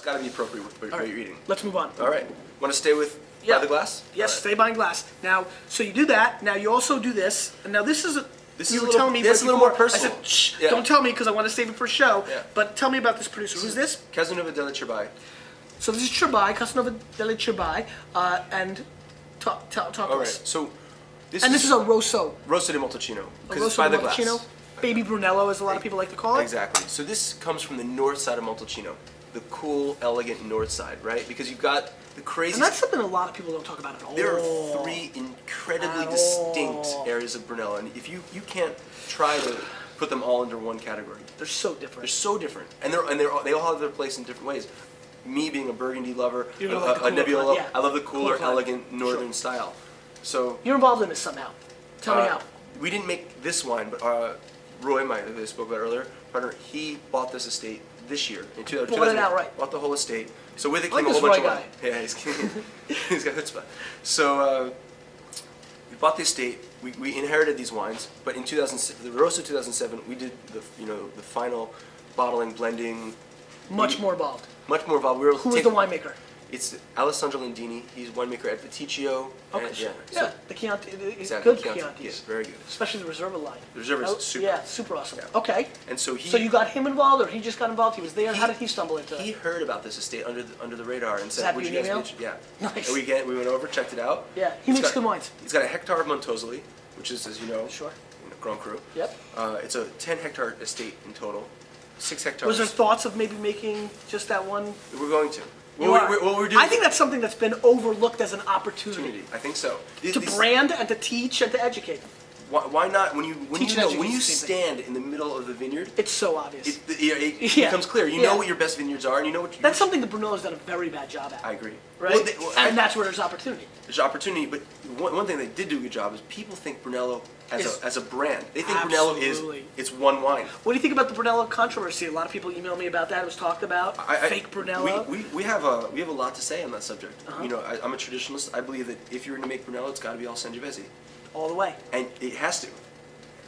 It's got to be appropriate with what you're eating. Let's move on. All right. Want to stay with by the glass? Yes, Right. stay behind glass. Now, so you do that. Now you also do this. And now this is you were telling me this is a little more personal. I said, shh, don't tell me because I want to save it for show. Yeah. But tell me about this producer. Who's this? Casanova della Cerbai. So this is Cerbai, Casanova delle Cerbai, and talk All right. us. So this And this is a Roso. Rosso di Montalcino. A Because it's Roso by di the glass. Montalcino. Baby Brunello, as a lot of people like to call it. Exactly. So this comes from the north side of Montalcino, the cool, elegant north side, right? Because you've got the crazy. And that's something a lot of people don't talk about at all. There are three incredibly distinct areas of Brunello, and if you can't try to put them all under one category. They're so different. They're so different, and they all have their place in different ways. Me being a Burgundy lover, You know, like the a cooler Nebbiolo, kind, yeah. I love the cooler, Cooler elegant northern style. So You're involved in this somehow. Tell me how. we didn't make this wine, but Roy, who I spoke about earlier, partner, he bought this estate this year in 2000. Bought it outright. Bought the whole estate. So with it I like came a this whole bunch of Roy wine. Yeah, he's got chutzpah. So we bought the estate. We inherited these wines, but in 2000, the Rosso 2007, we did the final bottling, blending. Much more involved. Much more involved. We were Who is the winemaker? It's Alessandro Landini. He's winemaker at Viticcio. Okay, and, sure. yeah, so The Chianti, exactly, good Chiantis. Yes, very good. Especially the Reserva line. The Reserva is super. Yeah, super awesome. Yeah. Okay. And so So you got him involved, or he just got involved? He was there. How did he stumble into He it? heard about this estate under the radar and said, Happy "Would you with guys email? be interested?" Yeah. Nice. And we went over, checked it out. Yeah, he makes good wines. He's got a hectare of Montosoli, which is, as you know, Sure. Grand Cru. Yep. It's a 10-hectare estate in total. 6 hectares. Was there thoughts of maybe making just that one? We're going to. You are. We're doing. I think that's something that's been overlooked as an opportunity I think so. to brand and to teach and to educate. Why not? When Teach and educate when you is the same thing. stand in the middle of the vineyard, It's so obvious. it Yeah. becomes clear. You Yeah. know what your best vineyards are, and you know what. That's something that Brunello's done a very bad job at. I agree. Right? And that's where there's opportunity. There's opportunity, but one thing they did do a good job is people think Brunello as a brand. They think Brunello Absolutely. it's one wine. What do you think about the Brunello controversy? A lot of people email me about that. It was talked about. Fake Brunello. We have a lot to say on that subject. You know, I'm a traditionalist. I believe that if you're going to make Brunello, it's got to be all Sangiovese, All the way. and it has to.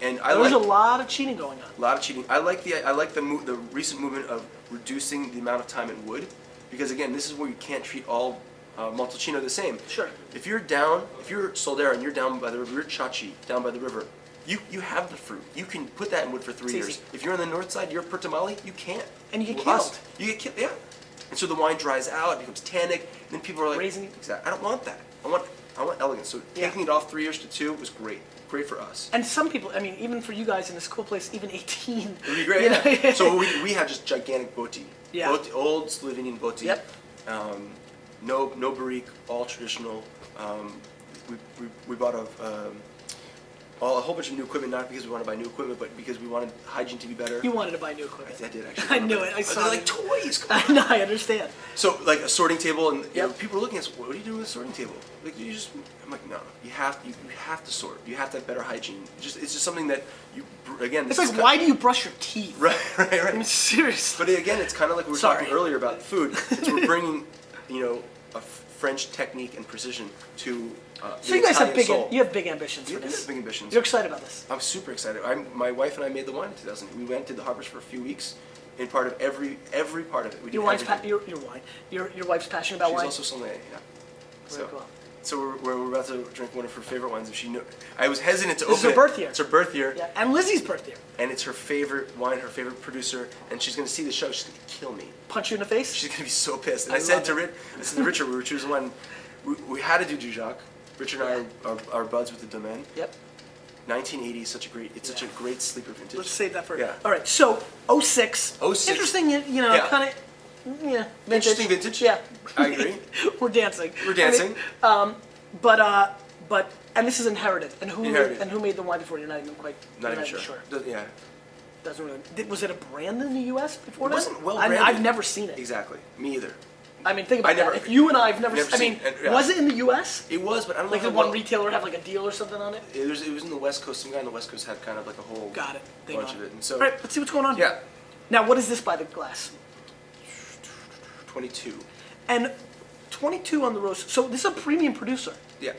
And There's a lot of cheating going on. a lot of cheating. I like the recent movement of reducing the amount of time in wood, because again, this is where you can't treat all Montalcino the same. Sure. If you're Soldera and you're down by the river, you're Chachi down by the river, you have the fruit. You can put that in wood for 3 years. easy. If you're on the north side, you're Portamale, you can't. And you get Well, killed. You get killed, yeah. And so the wine dries out, it becomes tannic, and then people are like, Raisiny. exactly. I don't want that. I want elegance. So Yeah. taking it off 3 years to 2 was great. Great for us. And some people, I mean, even for you guys in this cool place, even 18. It would be great. You know? Yeah. So we have just gigantic botti. Yeah. Old Slovenian botti. Yep. No barrique, all traditional. We bought a whole bunch of new equipment, not because we want to buy new equipment, but because we wanted hygiene to be better. You wanted to buy new equipment. I did actually. I knew it. I saw They're it. like toys. Come I know, I understand. So like a sorting table, and you know, Yep. people are looking at us. What are you doing with a sorting table? Like you just, I'm like, no, you have to sort. You have to have better hygiene. It's just something that you again. It's this like, is why do you brush your teeth? Right. I mean, seriously. But again, it's kind of like we were Sorry. talking earlier about food. It's we're bringing, a French technique and precision to So the you guys have Italian big, soul. you have big ambitions We for do this. have big ambitions. You're excited about this. I'm super excited. My wife and I made the wine in 2000. We went to the harbors for a few weeks, in part of every part of it. We did Your wife's everything. your wife's passionate about She's wine. also sommelier, yeah. Very cool. So we're about to drink one of her favorite wines. If she knew, I was hesitant to This open is her it. birth year. It's her birth year. Yeah, and Lizzie's birthday. And it's her favorite wine, her favorite producer, and she's gonna see the show. She's gonna kill me. Punch you in the face. She's gonna be so pissed. And I I said love to Richard, we were choosing one. We had to do Dujac. Richard and I are buds with the Domaine. Yep. 1980 is such a great sleeper vintage. Let's save that for. Yeah. All right. So 06. 06. Interesting. Yeah. Kind of. Yeah. Vintage. Interesting vintage. Yeah. I agree. We're dancing. We're dancing. But and this is inherited. And who Inherited. and who made the wine before? You're not even quite. Not you're even sure. sure. Yeah. Doesn't really. Was it a brand in the U.S. before It that? wasn't well I mean, branded. I've never seen it. Exactly. Me either. I mean, think about I never- that. If you and I have never. never I mean, seen it, yeah. was it in the U.S.? It was, but I don't Like know. did one retailer have like a deal or something on it? It was in the West Coast. Some guy on the West Coast had kind of like a whole Got it. They bunch got of it. And so All right. Let's see what's going on. yeah, Now, what is this by the glass? 22. And 22 on the Roso. So this is a premium producer. Yeah.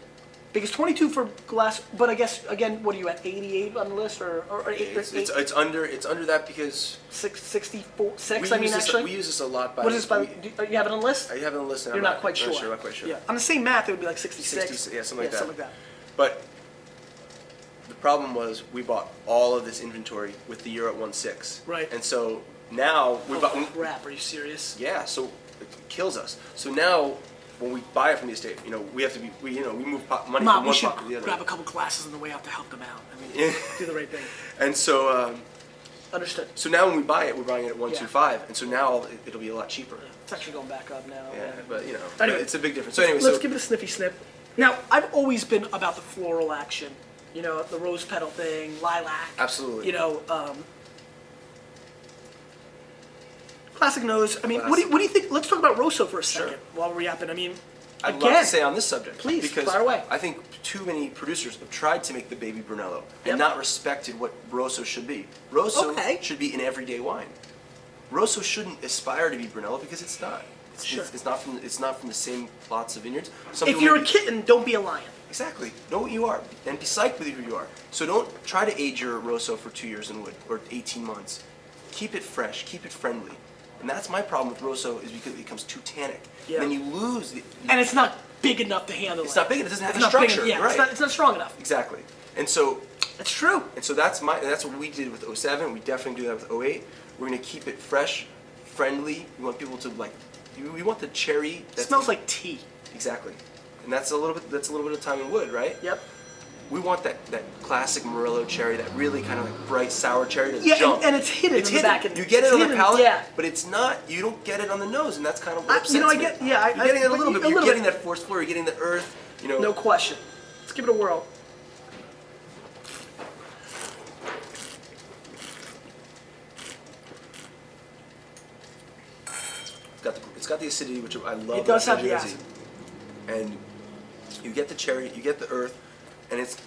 Because 22 for glass, but I guess, again, what are you at, 88 on the list, or It's under that because 64, we 6, I mean, use this, actually? we use this a lot. What is this by, you have it on the list? I have it on the list. And You're I'm not quite sure. Not quite sure. Yeah, on the same math, it would be like 66. 60, yeah, something like that. Something like that. But the problem was we bought all of this inventory with the euro at 1.6. Right. And so now we bought. Oh, crap, are you serious? Yeah, so it kills us. So now when we buy it from the estate, we have to be, we move money Mom, from we one should pocket to the other. grab a couple classes on the way out to help them out. I mean, do the right thing. And so, Understood. so now when we buy it, we're buying it at 1.25, and so now it'll be a lot cheaper. It's actually going back up now. Yeah, but Anyway, it's a big difference. So anyway, let's give it a sniffy snip. Now, I've always been about the floral action. The rose petal thing, lilac. Absolutely. Classic nose. I mean, what do you think? Let's talk about Roso for a second Sure. while we're yapping. I mean, I'd again, love to say on this subject, please, because fire away. I think too many producers have tried to make the baby Brunello and Yep. not respected what Roso should be. Roso Okay. should be an everyday wine. Roso shouldn't aspire to be Brunello because it's not. Sure. It's not from the same plots of vineyards. if you're a kitten, don't be a lion. Exactly. Know what you are and be psyched with who you are. So don't try to age your Roso for 2 years in wood or 18 months. Keep it fresh. Keep it friendly. And that's my problem with Roso is because it becomes too tannic. Yeah. And then you lose the. And it's not big enough to handle It's it. not big. It doesn't have It's the not big structure. enough. Yeah, right. it's not strong enough. Exactly. And so That's true. that's what we did with 07. We definitely do that with 08. We're gonna keep it fresh, friendly. We want people to like. We want the cherry. It smells like tea. Exactly. And that's a little bit of time in wood, right? Yep. We want that classic Morello cherry, that really kind of like bright sour cherry to Yeah, jump. and it's hidden It's in the hidden. back end. You get It's it on the hidden, palate, yeah. but it's not. You don't get it on the nose, and that's kind of what upsets I me. get, yeah, You're getting it a little bit. But you're getting bit. that forced floor. You're getting the earth. No question. Let's give it a whirl. It's got the acidity, which I love. It does about have the Sangiovese. acid. And you get the cherry, you get the earth, and it's.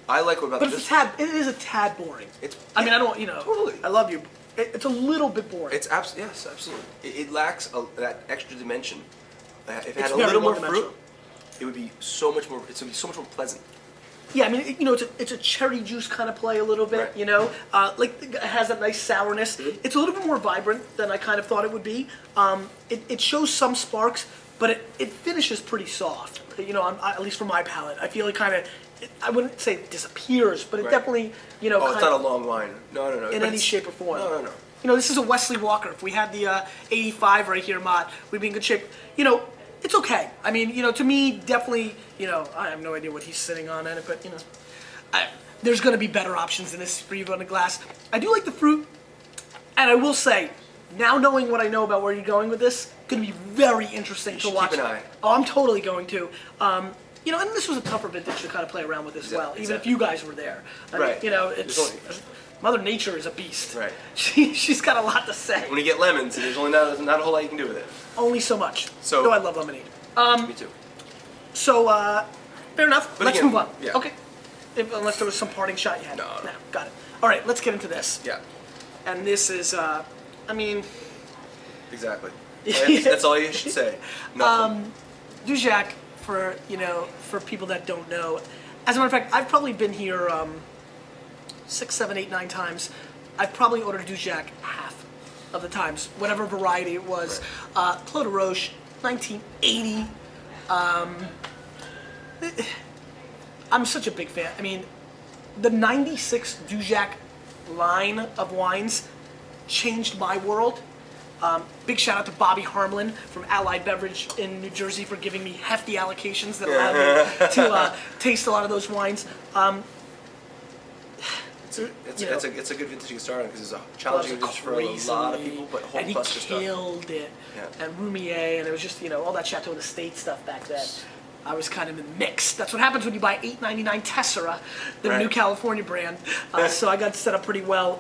I like what about But this. it is a tad boring. It's. I mean, I yeah, don't, Totally. I love you. It's a little bit boring. Yes, absolutely. It lacks that extra dimension. If it had It's a very little more one-dimensional. fruit, it would be so much more. It's gonna be so much more pleasant. Yeah, I mean, it's a cherry juice kind of play a little bit, Right. like it has that nice sourness. Mhm. It's a little bit more vibrant than I kind of thought it would be. It shows some sparks, but it finishes pretty soft. At least for my palate, I feel it kind of. I wouldn't say it disappears, but it Right. definitely, Oh, kind it's not a of long wine. No. in But any it's- shape or form. No. This is a Wesley Walker. If we had the 85 right here, Mott, we'd be in good shape. It's okay. I mean, to me, definitely, I have no idea what he's sitting on in it, but, there's going to be better options than this for you on the glass. I do like the fruit, and I will say, now knowing what I know about where you're going with this, going to be very interesting to should watch. keep an eye. Oh, I'm totally going to. And this was a tougher vintage to kind of play around with as well, even if Exactly. you guys were there. I Right. mean, it's There's only- Mother Nature is a beast. Right. She's got a lot to say. When you get lemons, there's only not a whole lot you can do with it. Only so much. So- Though I love lemonade. Me too. So, fair enough. But Let's again, move on. yeah. Okay. Unless there was some parting shot you had. No. Got it. All right, let's get into this. Yeah. And this is, Exactly. That's all you should say. Nothing. Dujac, for people that don't know, as a matter of fact, I've probably been here 6, 7, 8, 9 times. I've probably ordered Dujac half of the times, whatever variety it was. Clos de Roche, 1980. I'm such a big fan. I mean, the 96 Dujac line of wines changed my world. Big shout out to Bobby Harmlin from Allied Beverage in New Jersey for giving me hefty allocations that allowed me to taste a lot of those wines. It's a good vintage to get started on because it's a challenging vintage for a lot of people, but whole and he cluster stuff. killed it. Yeah. And Roumier, and it was just all that Chateau d'Estate stuff back then. I was kind of in the mix. That's what happens when you buy $8.99 Tessera, the Right. new California brand. So I got set up pretty well.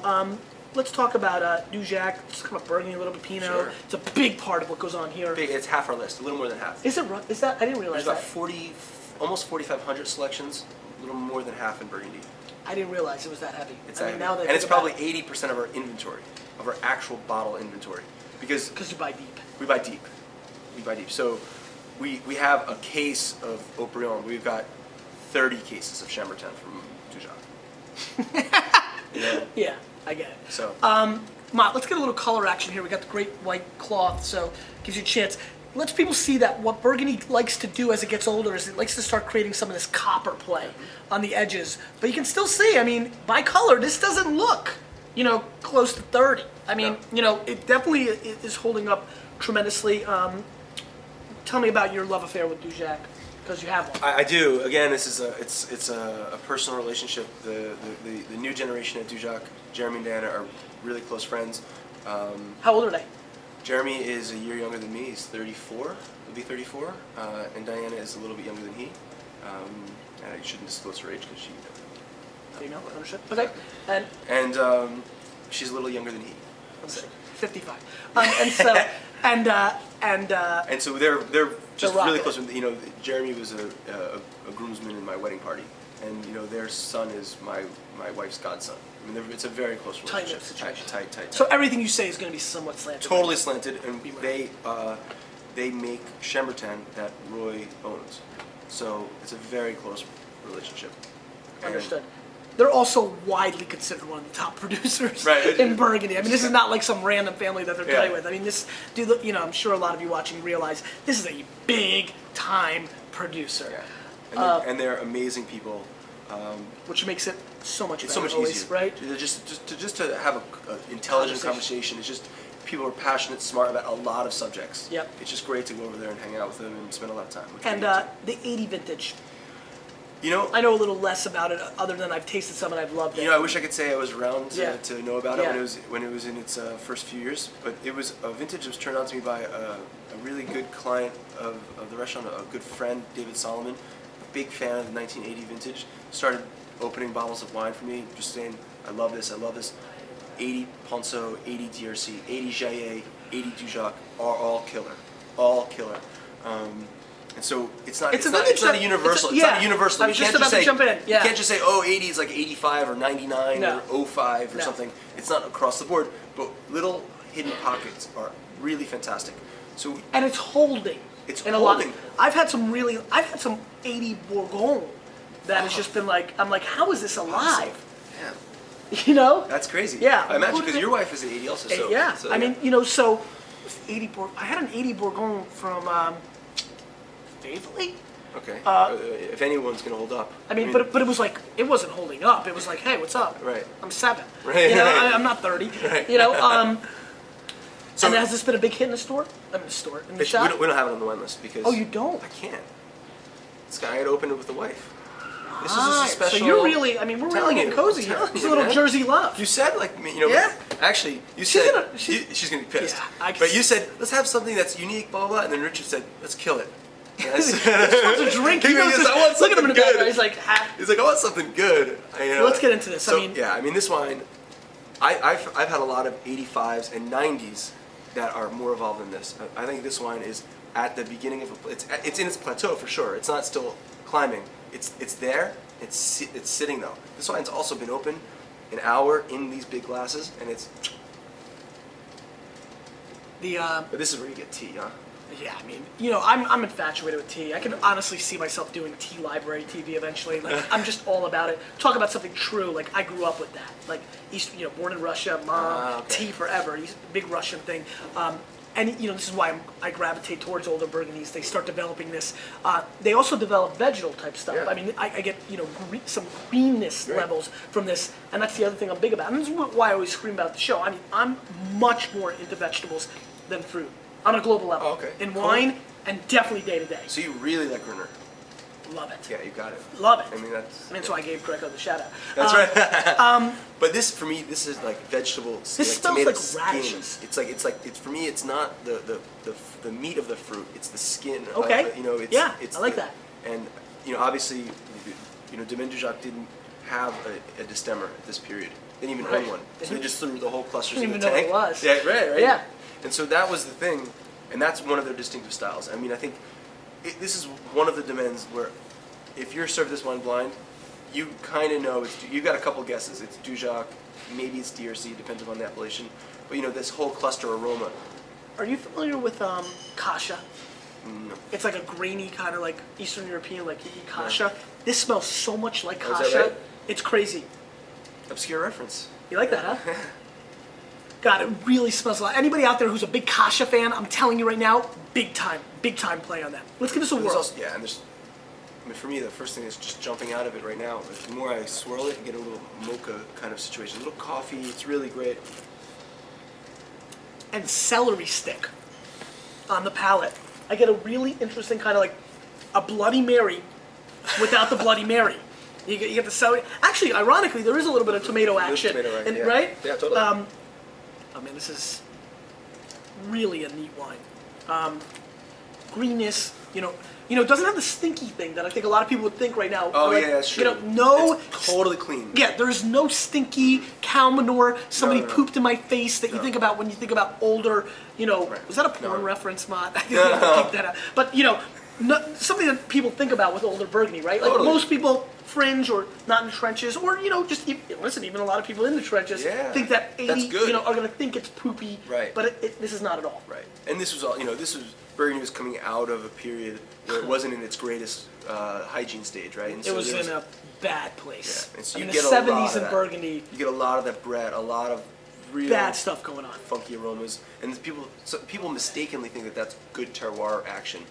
Let's talk about Dujac. Let's talk about Burgundy, a little bit Pinot. Sure. It's a big part of what goes on here. It's half our list, a little more than half. Is it? Is that? I didn't realize There's about that. 40, almost 4,500 selections, a little more than half in Burgundy. I didn't realize it was that heavy. It's I mean, that now heavy. that And it's I think probably about 80% of our inventory, of our actual bottle inventory, because because you buy deep. we buy deep. We buy deep. So we have a case of Haut-Brion. We've got 30 cases of Chambertin from Dujac. Yeah, I get it. So. Mott, let's get a little color action here. We got the great white cloth, so gives you a chance. Lets people see that what Burgundy likes to do as it gets older is it likes to start creating some of this copper play on the edges. But you can still see, I mean, by color, this doesn't look, close to 30. I mean, it definitely is holding up tremendously. Tell me about your love affair with Dujac, because you have one. I do. Again, this is it's a personal relationship. The new generation at Dujac, Jeremy and Diana, are really close friends. How old are they? Jeremy is a year younger than me. He's 34. He'll be 34. And Diana is a little bit younger than he. And I shouldn't disclose her age because she. Female, understood. Okay. And she's a little younger than he. 55. And so and so they're just They're really rocking close. Jeremy was a groomsman in my wedding party, and their son is my wife's godson. I mean, it's a very close relationship. Tight. So everything you say is going to be somewhat slanted. Totally slanted, and they make Chambertin that Roy owns. So it's a very close relationship. Understood. They're also widely considered one of the top producers Right. in Burgundy. I mean, this is not like some random family that they're playing Yeah. with. I mean, I'm sure a lot of you watching realize this is a big time producer. Yeah. And they're amazing people. Which makes it so much It's better, so much always, easier, right? Just to have an intelligent conversation. It's just people are passionate, smart about a lot of subjects. Yep. It's just great to go over there and hang out with them and spend a lot of time. which And we get to. the 80 vintage. I know a little less about it, other than I've tasted some and I've loved it. I wish I could say I was around to know about it Yeah. when it was in its first few years. But it was a vintage that was turned on to me by a really good client of the restaurant, a good friend, David Solomon, a big fan of the 1980 vintage. Started opening bottles of wine for me, just saying, I love this. 80 Ponceau, 80 DRC, 80 Jaillet, 80 Dujac are all killer. And so it's not a universal. It's not a universal. I was just about to jump in. Yeah. You can't just say, 80 is like 85 or 99 or 05 or something. It's not across the board, but little hidden pockets are really fantastic. So and it's holding. It's in holding. I've had some 80 Bourgogne that has just been like, I'm like, how is this alive? Yeah. That's crazy. Yeah. I imagine because your wife is an 80 also. So, yeah. So, I mean, so 80 I had an 80 Bourgogne from Faithfully. Okay. If anyone's gonna hold up. I mean, but it was like, it wasn't holding up. It was like, hey, what's up? Right. I'm 7. Right. I'm not 30. Right. So, and has this been a big hit in the store? In the shop? We don't have it on the wine list because. Oh, you don't? I can't. This guy had opened it with the wife. This is Right. a special. So you're really, we're really getting cozy here. It's a little man. Jersey love. You said Yeah. Actually, you She's said gonna- she's gonna be pissed. Yeah, but you said let's have something that's unique, blah blah blah, and then Richard said let's kill it. Wants a drink. He knows goes, this. I want Look at him in the something good. background. He's like, He's like, I want something good. let's get into this. So, this wine, I've had a lot of 85s and 90s that are more evolved than this. I think this wine is at the beginning of it's in its plateau for sure. It's not still climbing. It's there. It's sitting though. This wine's also been open an hour in these big glasses, and it's. But this is where you get tea, huh? Yeah, I'm infatuated with tea. I can honestly see myself doing tea library TV eventually. Like, I'm just all about it. Talk about something true. Like, I grew up with that. Like, born in Russia, mom, tea forever. Big Russian thing. And this is why I gravitate towards older Burgundies. They start developing this. They also develop vegetal type stuff. Yeah. I mean, I get some greenness levels from this, and that's the other thing I'm big about. And this is why I always scream about the show. I mean, I'm much more into vegetables than fruit on a global level. Oh, okay. In wine and definitely day to day. So you really like Gruner? Love it. Yeah, you got it. Love it. I mean, so I gave Greco the shout out. That's right. But this, for me, this is like vegetable. This smells like radishes. It's for me. It's not the meat of the fruit. It's the skin. Okay. It's I like that. And obviously, Domaine Dujac didn't have a destemmer at this period. They didn't even own one. So they just threw the whole clusters in the Didn't tank. even know what it was. Yeah, right. Yeah. And so that was the thing, and that's one of their distinctive styles. I mean, I think this is one of the domains where if you're served this wine blind, you kind of know you got a couple guesses. It's Dujac, maybe it's DRC, depends upon the appellation. But this whole cluster aroma. Are you familiar with Kasha? It's like a grainy kind of like Eastern European, like you eat kasha. This smells so much like Oh, is that kasha. right? It's crazy. Obscure reference. You like that, huh? God, it really smells a lot. Anybody out there who's a big kasha fan, I'm telling you right now, big time play on that. Let's give this a There's whirl. also, yeah, and there's. I mean, for me, the first thing is just jumping out of it right now. The more I swirl it, I get a little mocha kind of situation. A little coffee. It's really great. And celery stick on the palate. I get a really interesting kind of like a Bloody Mary without the Bloody Mary. You get the celery. Actually, ironically, there is a little bit of tomato action. Tomato, right? And, Yeah. right? Yeah, totally. I mean, this is really a neat wine. Greenness, it doesn't have the stinky thing that I think a lot of people would think right now. Oh, Like, yeah, that's true. No. It's totally clean. Yeah, there's no stinky cow manure. Somebody No. pooped in my face that you think about when you think about older. Right. Was that a porn No. reference, Mott? I think we have to keep that out. But something that people think about with older Burgundy, right? Like Totally. most people fringe or not in trenches, or just even a lot of people in the trenches Yeah, think that 80, that's good. are going to think it's poopy. Right. But this is not at all. Right. And this was all. Burgundy was coming out of a period where it wasn't in its greatest hygiene stage, right? And It was there in a bad place. Yeah, and so I you mean, get the a lot 70s of in that. Burgundy, You get a lot of that bread, a lot of real bad stuff going on. funky aromas, and people mistakenly think that that's good terroir action,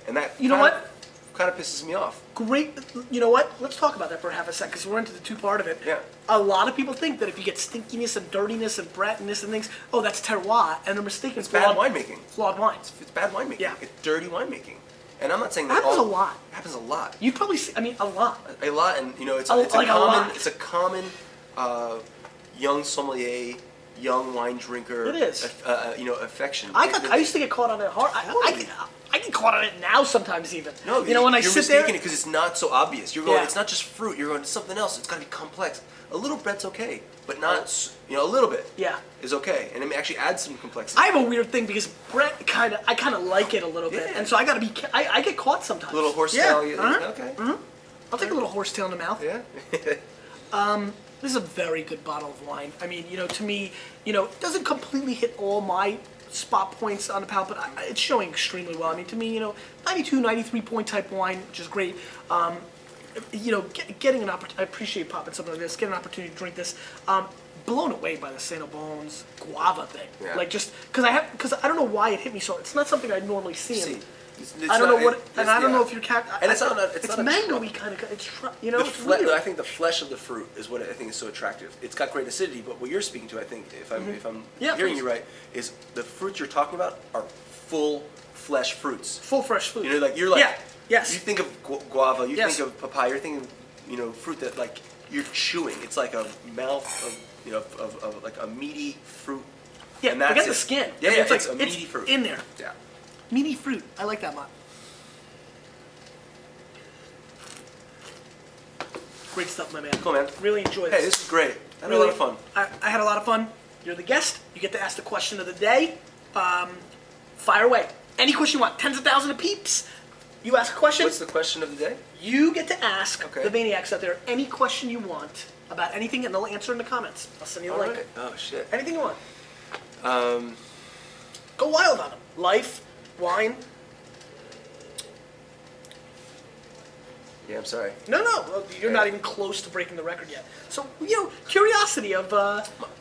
and that You know what? kind of pisses me off. Great. You know what? Let's talk about that for half a sec, because we're into the two part of it. Yeah. A lot of people think that if you get stinkiness and dirtiness and breadness and things, oh, that's terroir, and they're mistaken. It's bad winemaking. Flawed wines. It's bad winemaking. Yeah. It's dirty winemaking, and I'm not saying that Happens all, a lot. It happens a lot. You probably see, a lot. A lot, and it's Like a lot. it's a common young sommelier, young wine drinker. It is. Affection. I used to get caught on it hard. I get caught on it now sometimes even. No, when I you're sit there. mistaking it because it's not so obvious. You're going. Yeah. It's not just fruit. You're going to something else. It's got to be complex. A little bread's okay, but not. A little bit. Yeah. Is okay, and it may actually add some complexity. I have a weird thing because bread I kind of like it a little bit, Yeah. and so I got to be. I get caught sometimes. A little horsetail. Okay. I'll take a little horsetail in the mouth. Yeah. This is a very good bottle of wine. I mean, to me, it doesn't completely hit all my spot points on the palate, but it's showing extremely well. I mean, to me, 92, 93 point type wine, which is great. Getting an opportunity, I appreciate popping something like this, getting an opportunity to drink this. Blown away by the Saint Bones guava thing. Yeah. Like just, because I don't know why it hit me so, it's not something I'd normally see. See, I don't know what, and I don't know if you're And it's not a mango-y kind of, it's The weird. I think the flesh of the fruit is what I think is so attractive. It's got great acidity, but what you're speaking to, I think, if I'm Yeah, hearing please. you right, is the fruits you're talking about are full flesh fruits. Full fresh food. You're like, yeah, yes. You think of guava, you Yes. think of papaya, you're thinking, fruit that like you're chewing. It's like a mouth of like a meaty fruit. Yeah, and that's forget it. the skin. Yeah, I mean, yeah, it's like it's a meaty fruit. in there. Yeah. Meaty fruit. I like that, Mott. Great stuff, my man. Cool, man. Really enjoyed Hey, this. this is great. I had a lot of fun. I had a lot of fun. You're the guest. You get to ask the question of the day. Fire away. Any question you want. Tens of thousands of peeps. You ask a question. What's the question of the day? You get to ask Okay. the maniacs out there any question you want about anything, and they'll answer in the comments. I'll send you a All link. right. Oh shit. Anything you want. Go wild on them. Life, wine. Yeah, I'm sorry. No, well, you're not even close to breaking the record yet. So, curiosity of,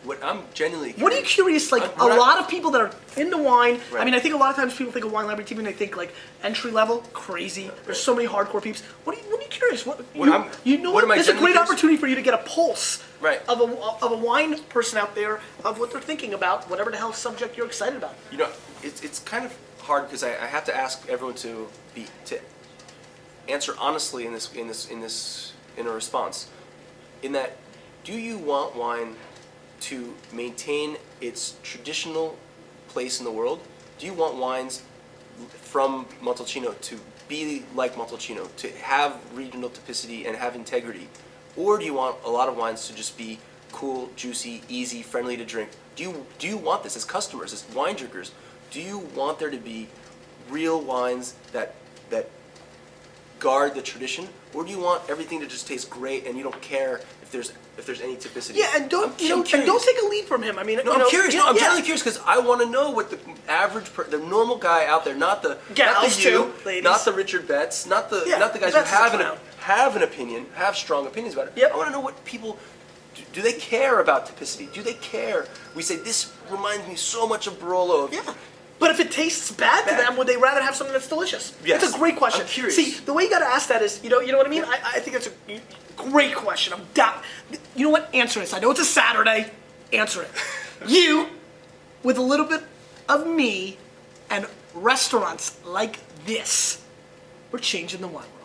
What I'm genuinely curious. what are you curious, like, I'm- a lot of people that are into wine, I Right. mean, I think a lot of times people think of Wine Library TV and they think, like, entry level, crazy, there's so many hardcore peeps. What are you curious? This is a great curious- opportunity for you to get a pulse Right. of a wine person out there, of what they're thinking about, whatever the hell subject you're excited about. It's kind of hard because I have to ask everyone to answer honestly in a response. In that, do you want wine to maintain its traditional place in the world? Do you want wines from Montalcino to be like Montalcino, to have regional typicity and have integrity? Or do you want a lot of wines to just be cool, juicy, easy, friendly to drink? Do you want this as customers, as wine drinkers? Do you want there to be real wines that guard the tradition, or do you want everything to just taste great and you don't care if there's any typicity? Yeah, and don't I'm take a lead from him. I mean, I'm curious. No, I'm yeah. genuinely curious because I want to know what the normal guy out there, not the Gals, you, too, ladies. not the Richard Betts, not the Yeah, not the guys Betts who is a clown. have an opinion, have strong opinions about it. Yep. I want to know what people do. They care about typicity? Do they care? We say this reminds me so much of Brunello. Yeah. But if it tastes bad to them, would they rather have something that's delicious? Yes. It's a great question. I'm curious. See, the way you got to ask that is, you know what I mean? I think that's a great question. I'm down. You know what? Answer this. I know it's a Saturday. Answer it. You, with a little bit of me and restaurants like this, we're changing the wine world.